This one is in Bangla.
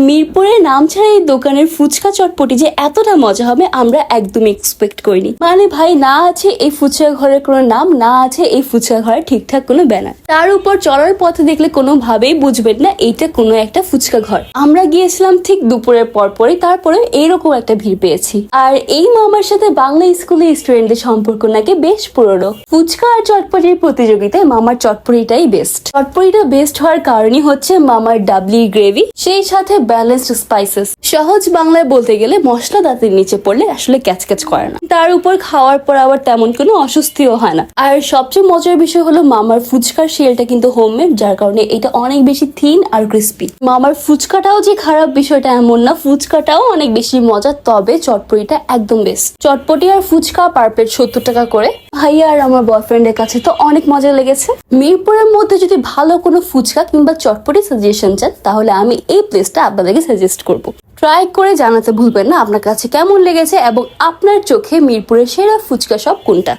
মিরপুরের নাম ছাড়া এই দোকানের ফুচকা চটপটি যে এতটা মজা হবে আমরা একদমই এক্সপেক্ট করিনি। মানে ভাই, না আছে এই ফুচকা ঘরের কোনো নাম, না আছে এই ফুচকা ঘরের ঠিকঠাক কোনো ব্যানার, তার উপর চলার পথে দেখলে কোনোভাবেই বুঝবেন না এইটা কোনো একটা ফুচকা ঘর। আমরা গিয়েছিলাম ঠিক দুপুরের পরপরই, তারপরে এইরকম একটা ভিড় পেয়েছি। আর এই মামার সাথে বাংলা স্কুলের স্টুডেন্টের সম্পর্ক নাকি বেশ পুরনো। ফুচকা আর চটপটির প্রতিযোগিতায় মামার চটপটিটাই বেস্ট। চটপটিটা বেস্ট হওয়ার কারণই হচ্ছে মামার ডাবলি গ্রেভি, সেই সাথে ব্যালেন্সড স্পাইসেস। সহজ বাংলায় বলতে গেলে মশলা দাঁতের নিচে পড়লে আসলে ক্যাচক্যাচ করে না, তার উপর খাওয়ার পর আবার তেমন কোনো অস্বস্তিও হয় না। আর সবচেয়ে মজার বিষয় হলো মামার ফুচকার শেলটা কিন্তু হোমমেড, যার কারণে এটা অনেক বেশি থিন আর ক্রিস্পি। মামার ফুচকাটাও যে খারাপ বিষয়টা এমন না, ফুচকাটাও অনেক বেশি মজা, তবে চটপটিটা একদম বেস্ট। চটপটি আর ফুচকা পার প্লেট 70 টাকা করে। ভাইয়া আর আমার বয়ফ্রেন্ডের কাছে তো অনেক মজা লেগেছে। মিরপুরের মধ্যে যদি ভালো কোনো ফুচকা কিংবা চটপটি সাজেশন চান তাহলে আমি এই প্লেসটা আপনাদেরকে সাজেস্ট করব। ট্রাই করে জানাতে ভুলবেন না আপনার কাছে কেমন লেগেছে এবং আপনার চোখে মিরপুরের সেরা ফুচকা শপ কোনটা।